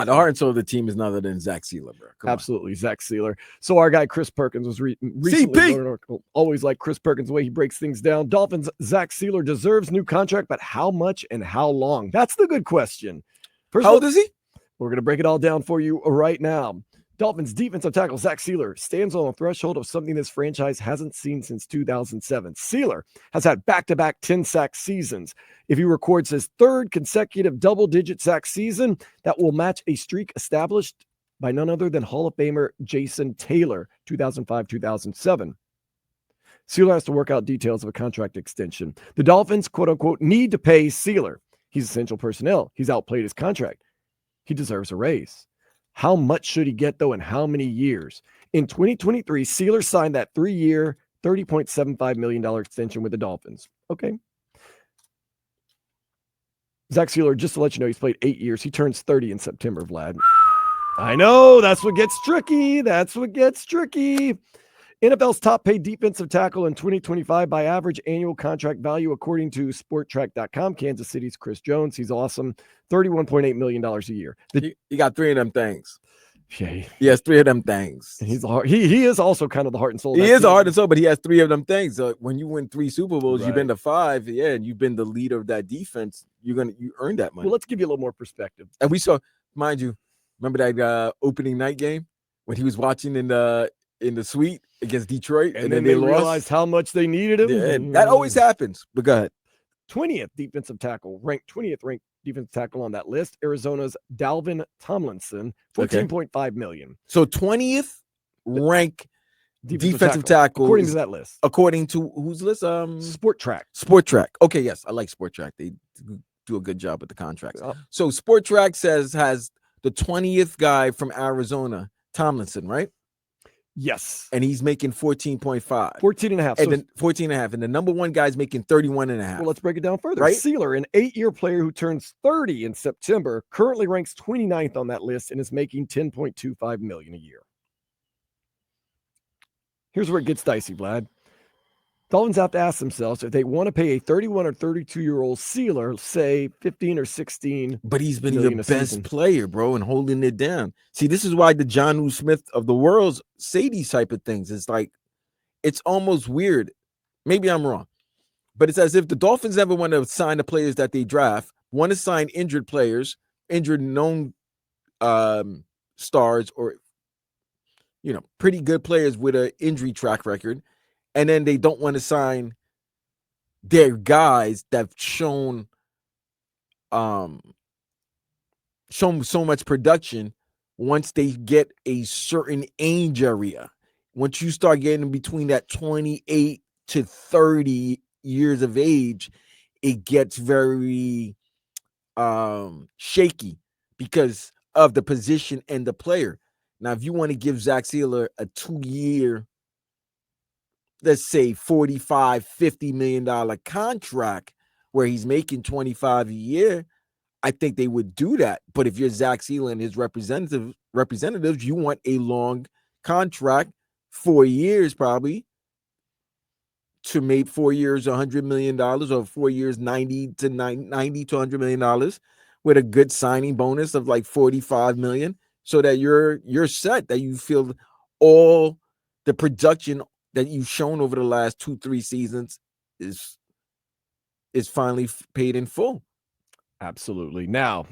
The heart and soul of the team is none other than Zach Sieler, bro. Come Absolutely, Zach Sieler. So our guy Chris Perkins was recently wrote an article. Always like Chris Perkins, the way he breaks things down. Dolphins' Zach Sieler deserves new contract, but how much and how long? That's the good question. First how old is he? We're going to break it all down for you right now. Dolphins defensive tackle Zach Sieler stands on the threshold of something this franchise hasn't seen since 2007. Sieler has had back-to-back 10-sack seasons. If he records his third consecutive double-digit sack season, that will match a streak established by none other than Hall of Famer Jason Taylor, 2005-2007. Sieler has to work out details of a contract extension. The Dolphins, quote-unquote, need to pay Sieler. He's essential personnel. He's outplayed his contract. He deserves a raise. How much should he get, though, and how many years? In 2023, Sieler signed that 3-year, $30.75 million extension with the Dolphins. Okay. Zach Sieler, just to let you know, he's played 8 years. He turns 30 in September, Vlad. I know, that's what gets tricky. NFL's top paid defensive tackle in 2025 by average annual contract value, according to SportTrack.com. Kansas City's Chris Jones. He's awesome. $31.8 million a year. He got 3 of them things. Yeah, he has 3 of them things. He's he is also kind of the heart and soul. He is the heart and soul, but he has 3 of them things. So when you win 3 Super Bowls, right. You've been to 5, and you've been the leader of that defense. You earned that money. Well, let's give you a little more perspective. And we saw, mind you, remember that opening night game when he was watching in the suite against Detroit, and then they realized how much they needed him. Yeah, that always happens. But go ahead. 20th defensive tackle, 20th ranked defensive tackle on that list. Arizona's Dalvin Tomlinson, $14.5 million. So 20th rank defensive tackle according to that list. According to whose list? Sport Track. Okay, yes, I like Sport Track. They do a good job with the contracts. So Sport Track has the 20th guy from Arizona, Tomlinson, right? Yes. And he's making 14.5. 14 and a half. And then 14 and a half. And the number one guy's making 31 and a half. Well, let's break it down further. Right? Sieler, an 8-year player who turns 30 in September, currently ranks 29th on that list and is making $10.25 million a year. Here's where it gets dicey, Vlad. Dolphins have to ask themselves if they want to pay a 31 or 32-year-old Sieler, say 15 or 16. But he's been the best player, bro, and holding it down. See, this is why the Jonnu Smith of the world say these type of things. It's like, it's almost weird. Maybe I'm wrong. But it's as if the Dolphins never want to sign the players that they draft, want to sign injured players, injured known stars, or, pretty good players with an injury track record. And then they don't want to sign their guys that have shown so much production once they get a certain age area. Once you start getting between that 28 to 30 years of age, it gets very shaky because of the position and the player. Now, if you want to give Zach Sieler a 2-year, let's say $45-50 million contract where he's making 25 a year, I think they would do that. But if you're Zach Sieler and his representatives, you want a long contract, 4 years probably, to make 4 years $100 million, or 4 years $90 to $100 million, with a good signing bonus of like $45 million, so that you're set, that you feel all the production that you've shown over the last 2-3 seasons is finally paid in full. Absolutely. Now,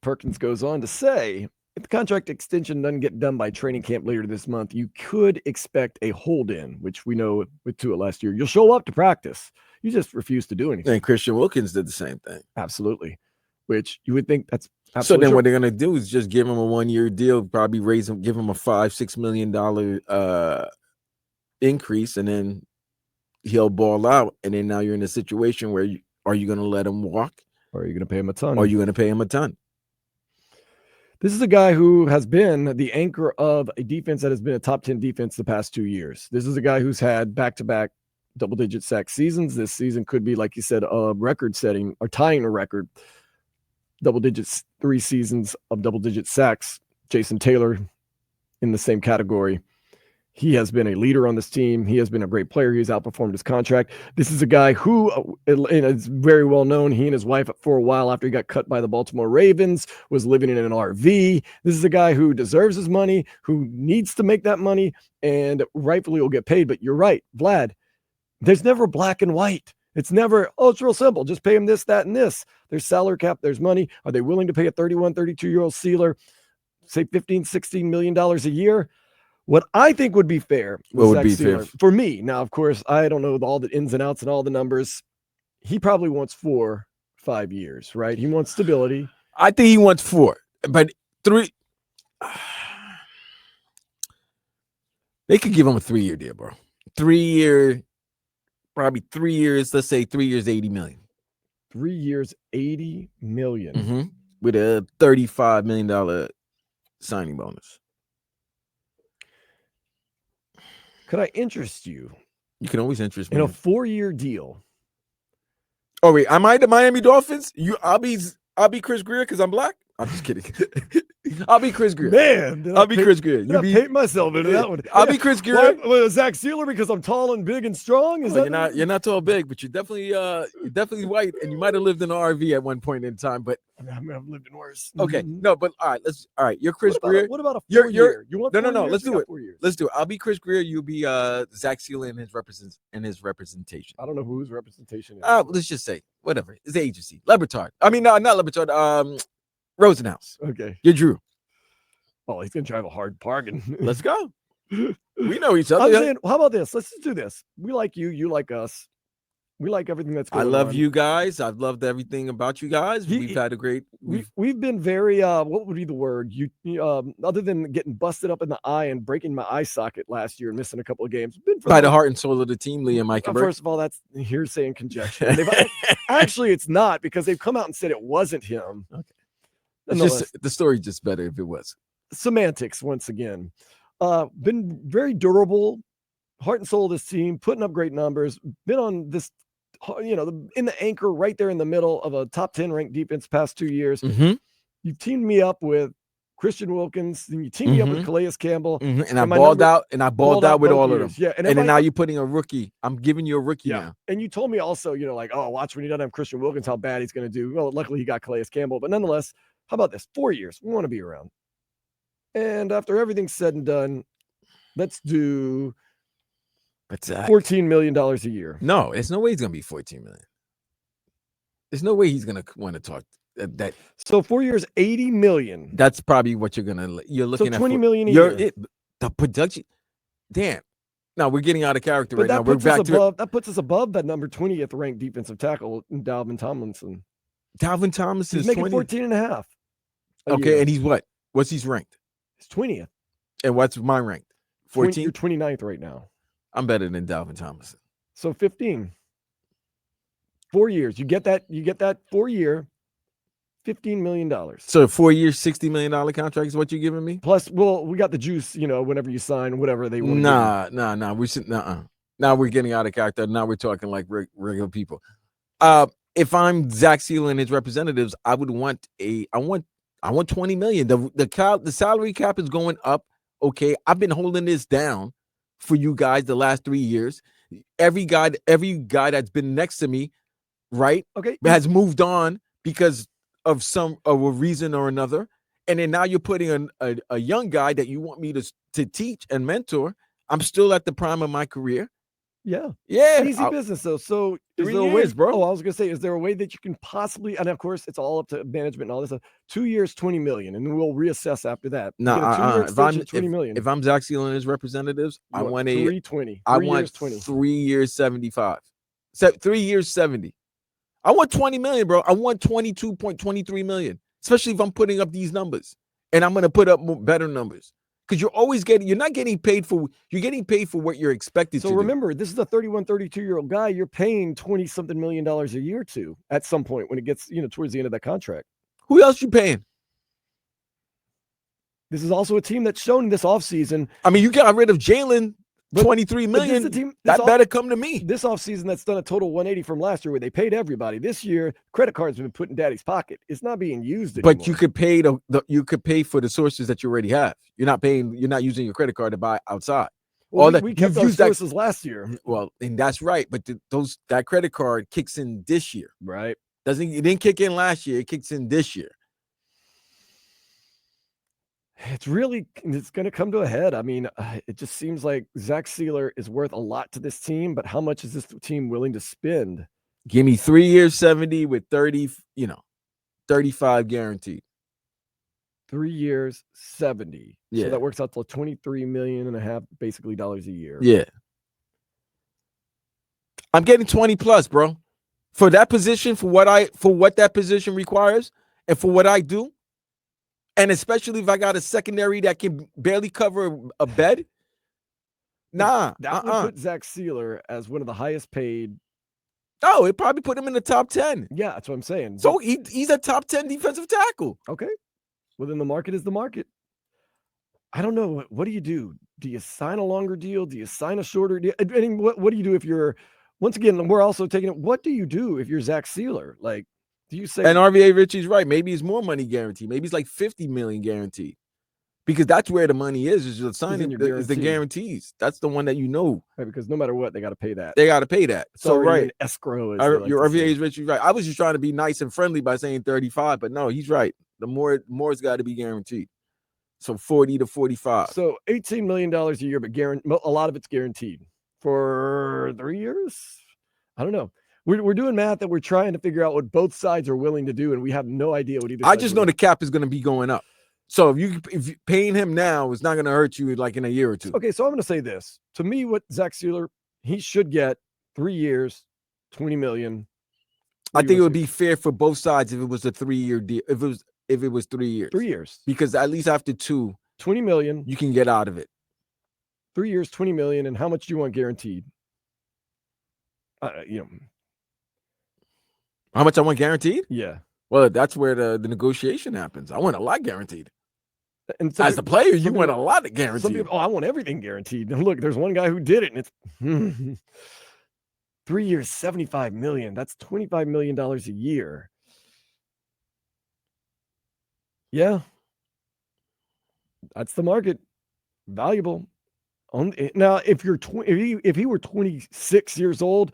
Perkins goes on to say, if the contract extension doesn't get done by training camp later this month, you could expect a hold-in, which we know with Tua last year. You'll show up to practice. You just refuse to do anything. And Christian Wilkins did the same thing. Absolutely. Which you would think that's absolutely so. Then true. What they're going to do is just give him a 1-year deal, probably give him a $5-6 million increase, and then he'll ball out. And then now you're in a situation where are you going to let him walk, or are you going to pay him a ton? Or are you going to pay him a ton? This is a guy who has been the anchor of a defense that has been a top 10 defense the past 2 years. This is a guy who's had back-to-back double-digit sack seasons. This season could be, like you said, a record-setting or tying a record. Double digits, 3 seasons of double-digit sacks. Jason Taylor in the same category. He has been a leader on this team. He has been a great player. He's outperformed his contract. This is a guy who, and it's very well known, he and his wife for a while after he got cut by the Baltimore Ravens was living in an RV. This is a guy who deserves his money, who needs to make that money, and rightfully will get paid. But you're right, Vlad, there's never black and white. It's never, oh, it's real simple. Just pay him this, that, and this. There's salary cap. There's money. Are they willing to pay a 31, 32-year-old Sieler, say $15, $16 million a year? What I think would be fair for me. Now, of course, I don't know all the ins and outs and all the numbers. He probably wants 4, 5 years, right? He wants stability. I think he wants 4, but 3. They could give him a 3-year deal, bro. 3-year, probably 3 years. Let's say 3 years, $80 million. 3 years, $80 million. With a $35 million signing bonus. Could I interest you? You can always interest me in a 4-year deal. Oh wait, am I the Miami Dolphins? I'll be Chris Greer because I'm black. I'm just kidding. I'll be Chris Greer. Man, I'll be Chris Greer. You paint myself into that one. I'll be Chris Greer. What, Zach Sieler because I'm tall and big and strong? You're not tall, big, but you're definitely white, and you might have lived in an RV at one point in time. But I've lived in worse. Okay, no, but all right. You're Chris Greer. What about a 4-year? You want no. Let's do it. Let's do it. I'll be Chris Greer. You'll be Zach Sieler in his representation. I don't know whose representation is. Let's just say whatever. It's the agency. Lebertard. I mean, no, not Lebertard. Rosenhaus. Okay. You're Drew. Oh, he's gonna drive a hard bargain. Let's go. We know each other. I'm saying, how about this? Let's just do this. We like you. You like us. We like everything that's going on. I love you guys. I've loved everything about you guys. We've had a great. We've been very. What would be the word? Other than getting busted up in the eye and breaking my eye socket last year and missing a couple of games. By the heart and soul of the team, Liam Mike. First of all, that's hearsay and conjecture. Actually, it's not because they've come out and said it wasn't him. Okay. The story just better if it was. Semantics once again. Been very durable, heart and soul of this team, putting up great numbers. Been on this, in the anchor right there in the middle of a top 10 ranked defense past 2 years. You teamed me up with Christian Wilkins, and you teamed me up with Calais Campbell, and I balled out with all of them. Yeah, and then now you're putting a rookie. I'm giving you a rookie now. And you told me also, watch when he doesn't have Christian Wilkins, how bad he's going to do. Well, luckily he got Calais Campbell, but nonetheless. How about this? 4 years. We want to be around. And after everything's said and done, let's do $14 million a year. No, there's no way he's going to be $14 million. There's no way he's going to want to talk that. So 4 years, $80 million. That's probably what you're looking at. $20 million a year. The production. Damn. Now we're getting out of character but right now. We're back to that puts us above that number 20th ranked defensive tackle, Dalvin Tomlinson. Dalvin Tomlinson is making 14.5. Okay, and he's what? What's he's ranked? He's 20th. And what's mine ranked? 14? You're 29th right now. I'm better than Dalvin Tomlinson. So 15. 4 years. You get that 4 year, $15 million. So 4 years, $60 million contract is what you're giving me? Plus, we got the juice, whenever you sign, whatever they want. Nah. Now we're getting out of character. Now we're talking like regular people. If I'm Zach Sieler and his representatives, I want $20 million. The salary cap is going up. Okay, I've been holding this down for you guys the last 3 years. Every guy that's been next to me, right? Okay, has moved on because of a reason or another. And then now you're putting a young guy that you want me to teach and mentor. I'm still at the prime of my career. Yeah. Easy business though. So is there a way, bro? Oh, I was gonna say, is there a way that you can possibly? And of course, it's all up to management and all this stuff. 2 years, $20 million, and then we'll reassess after that. No, if I'm $20 million. If I'm Zach Sieler and his representatives, I want 320. I want 20. 3 years, 75. 3 years, 70. I want $20 million, bro. I want $22.23 million, especially if I'm putting up these numbers, and I'm gonna put up better numbers. Because you're not getting paid for what you're expected to. So remember, this is a 31, 32-year-old guy you're paying $20-something million a year to at some point when it gets, towards the end of that contract. Who else you paying? This is also a team that's shown this offseason. I mean, you got rid of Jalen, $23 million. That better come to me. This offseason that's done a total 180 from last year where they paid everybody. This year, credit cards have been put in daddy's pocket. It's not being used anymore. But you could pay for the sources that you already have. You're not using your credit card to buy outside. Well, that we kept you've our used that. sources last year. Well, and that's right. But that credit card kicks in this year. Right. It didn't kick in last year. It kicks in this year. It's going to come to a head. I mean, it just seems like Zach Sieler is worth a lot to this team, but how much is this team willing to spend? Give me 3 years, 70 with 30, 35 guaranteed. 3 years, 70. Yeah. So that works out to $23.5 million basically dollars a year. Yeah. I'm getting 20 plus, bro. For that position, for what that position requires, and for what I do. And especially if I got a secondary that can barely cover a bed. Nah. That would put Zach Sieler as one of the highest paid. Oh, it probably put him in the top 10. Yeah, that's what I'm saying. So he's a top 10 defensive tackle. Okay. Well, then the market is the market. I don't know. What do you do? Do you sign a longer deal? Do you sign a shorter deal? I mean, what do you do if you're, once again, we're also taking it. What do you do if you're Zach Sieler? Like, do you say? And RVA Richie's right. Maybe it's more money guaranteed. Maybe it's like 50 million guaranteed. Because that's where the money is the signing, is the guarantees. That's the one that you know. Right, because no matter what, they got to pay that. They got to pay that. So right. Escrow. Your RVA Richie's right. I was just trying to be nice and friendly by saying 35, but no, he's right. The more's got to be guaranteed. So 40 to 45. So $18 million a year, but a lot of it's guaranteed for 3 years. I don't know. We're doing math that we're trying to figure out what both sides are willing to do, and we have no idea what either. I just know the cap is going to be going up. So if paying him now is not going to hurt you like in a year or two. Okay, so I'm going to say this. To me, what Zach Sieler, he should get 3 years, $20 million. I think it would be fair for both sides if it was a 3-year deal. If it was 3 years. 3 years. Because at least after 2, $20 million. You can get out of it. 3 years, $20 million. And how much do you want guaranteed? How much I want guaranteed? Yeah. Well, that's where the negotiation happens. I want a lot guaranteed. And as the player, you want a lot of guaranteed. Some people, I want everything guaranteed. And look, there's one guy who did it, and it's 3 years, $75 million. That's $25 million a year. Yeah. That's the market. Valuable. Now, if he were 26 years old,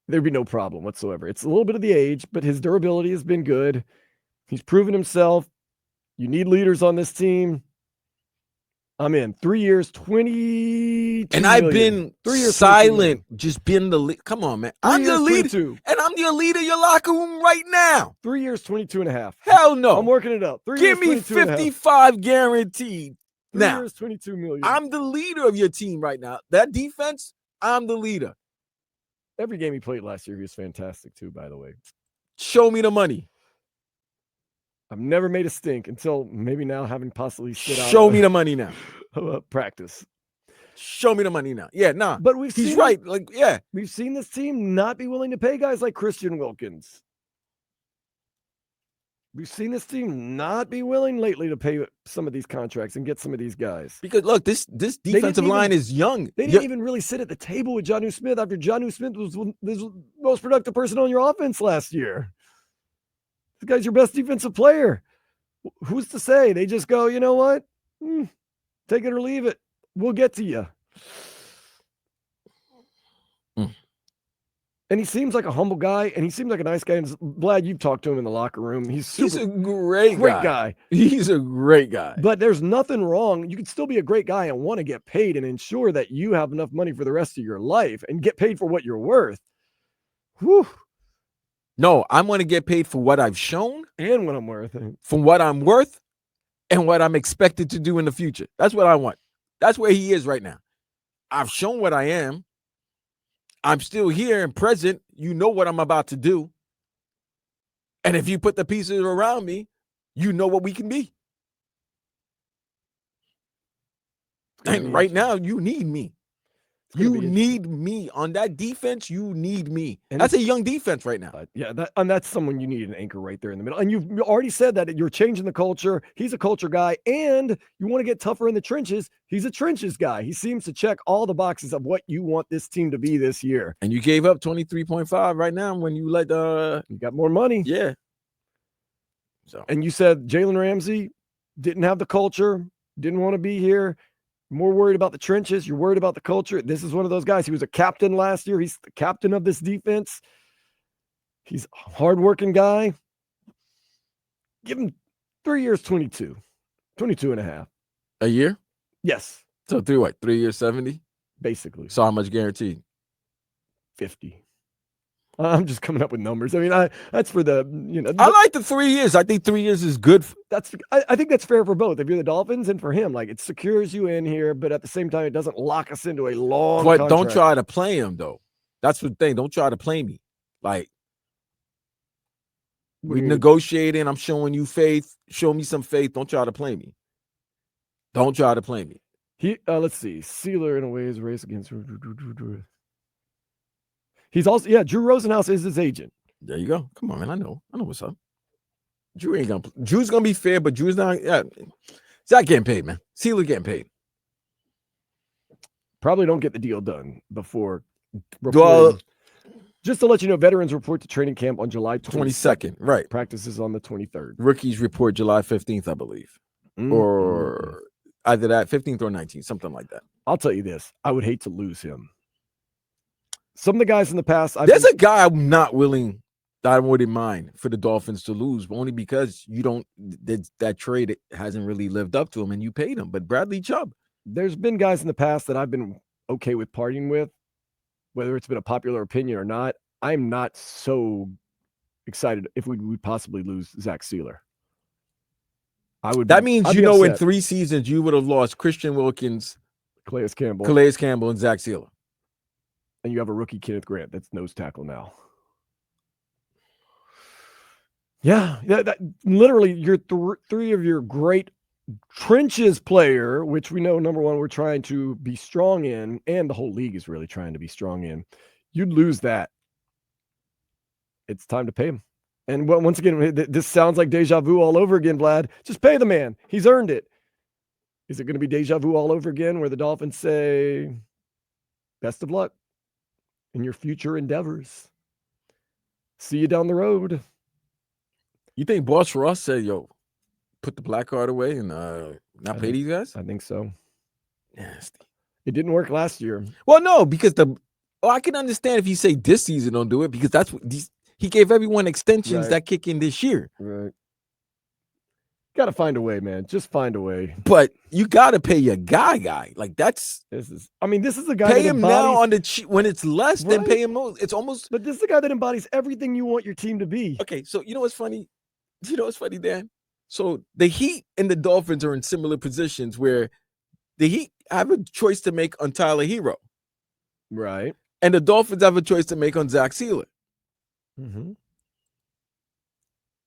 there'd be no problem whatsoever. It's a little bit of the age, but his durability has been good. He's proven himself. You need leaders on this team. I'm in. 3 years, 20. And I've been 3 years silent, just been the lead. Come on, man. I'm the leader. And I'm the leader of your locker room right now. 3 years, 22.5. Hell no. I'm working it up. Give me 55 guaranteed. 3 years, 22 million. I'm the leader of your team right now. That defense, I'm the leader. Every game he played last year, he was fantastic too, by the way. Show me the money. I've never made a stink until maybe now having possibly stood out. Show me the money now. Practice. Show me the money now. Yeah, nah. But he's right. We've seen this team not be willing to pay guys like Christian Wilkins. We've seen this team not be willing lately to pay some of these contracts and get some of these guys. Because look, this defensive line is young. They didn't even really sit at the table with Jonnu Smith after Jonnu Smith was the most productive person on your offense last year. This guy's your best defensive player. Who's to say? They just go, you know what? Take it or leave it. We'll get to you. And he seems like a humble guy, and he seems like a nice guy. And Vlad, you've talked to him in the locker room. He's a great guy. He's a great guy. But there's nothing wrong. You can still be a great guy and want to get paid and ensure that you have enough money for the rest of your life and get paid for what you're worth. Whew. No, I want to get paid for what I've shown and what I'm worth. For what I'm worth and what I'm expected to do in the future. That's what I want. That's where he is right now. I've shown what I am. I'm still here and present. You know what I'm about to do. And if you put the pieces around me, you know what we can be. And right now, you need me. You need me on that defense. You need me. And that's a young defense right now. And that's someone you need an anchor right there in the middle. And you've already said that you're changing the culture. He's a culture guy, and you want to get tougher in the trenches. He's a trenches guy. He seems to check all the boxes of what you want this team to be this year. And you gave up 23.5 right now when you let you got more money. Yeah. So and you said Jalen Ramsey didn't have the culture, didn't want to be here. more worried about the trenches. You're worried about the culture. This is one of those guys. He was a captain last year. He's the captain of this defense. He's a hardworking guy. Give him 3 years, 22 and a half. A year? Yes. So 3 years, 70? Basically. So how much guaranteed? 50. I'm just coming up with numbers. I mean, that's for the, I like the 3 years. I think 3 years is good. I think that's fair for both. If you're the Dolphins and for him, like it secures you in here, but at the same time, it doesn't lock us into a long But contract. don't try to play him though. That's the thing. Don't try to play me. Like we're negotiating. I'm showing you faith. Show me some faith. Don't try to play me. Don't try to play me. Let's see. Sieler in a way is a race against. He's also, Drew Rosenhaus is his agent. There you go. Come on, man. I know what's up. Drew's gonna be fair, but Drew's not. Yeah, Zach getting paid, man. Sieler getting paid. Probably don't get the deal done before. Well, just to let you know, veterans report to training camp on July 22nd. Right. Practices on the 23rd. Rookies report July 15th, I believe, or either that 15th or 19th, something like that. I'll tell you this: I would hate to lose him. Some of the guys in the past, there's a guy I'm not willing, that I wouldn't mind for the Dolphins to lose, but only because you don't, that trade hasn't really lived up to him and you paid him. But Bradley Chubb. There's been guys in the past that I've been okay with partying with, whether it's been a popular opinion or not. I'm not so excited if we would possibly lose Zach Sieler. That means, in 3 seasons, you would have lost Christian Wilkins, Calais Campbell, and Zach Sieler. And you have a rookie, Kenneth Grant, that's nose tackle now. Yeah, that literally your three of your great trenches player, which we know, number one, we're trying to be strong in, and the whole league is really trying to be strong in. You'd lose that. It's time to pay him. And once again, this sounds like deja vu all over again, Vlad. Just pay the man. He's earned it. Is it going to be deja vu all over again where the Dolphins say, best of luck in your future endeavors? See you down the road. You think Boss Ross said, yo, put the black card away and not pay these guys? I think so. Nasty. It didn't work last year. Well, no, because I can understand if you say this season don't do it, because that's what he gave everyone extensions that kick in this year. Right. Got to find a way, man. Just find a way. But you got to pay your guy. Like this is the guy. Pay him now on the when it's less, then pay him more. It's almost. But this is the guy that embodies everything you want your team to be. Okay, so you know what's funny? You know what's funny, Dan? So the Heat and the Dolphins are in similar positions where the Heat have a choice to make on Tyler Hero. Right. And the Dolphins have a choice to make on Zach Sieler. Mm-hmm.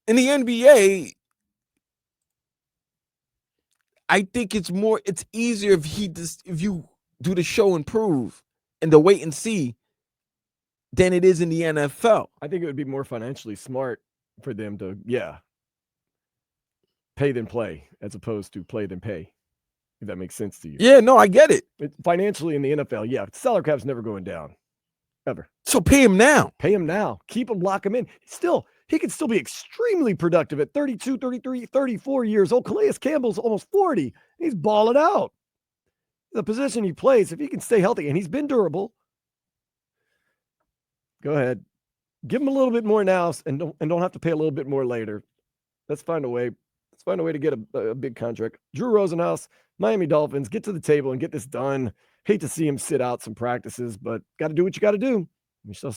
In the NBA, I think it's easier if you do the show and prove and the wait and see than it is in the NFL. I think it would be more financially smart for them to, pay than play as opposed to play than pay, if that makes sense to you. Yeah, no, I get it. Financially in the NFL, salary cap's never going down, ever. So pay him now. Pay him now. Keep him, lock him in. He could still be extremely productive at 32, 33, 34 years old. Calais Campbell's almost 40. He's balling out. The position he plays, if he can stay healthy, and he's been durable, go ahead. Give him a little bit more now and don't have to pay a little bit more later. Let's find a way. Let's find a way to get a big contract. Drew Rosenhaus, Miami Dolphins, get to the table and get this done. Hate to see him sit out some practices, but got to do what you got to do. We shall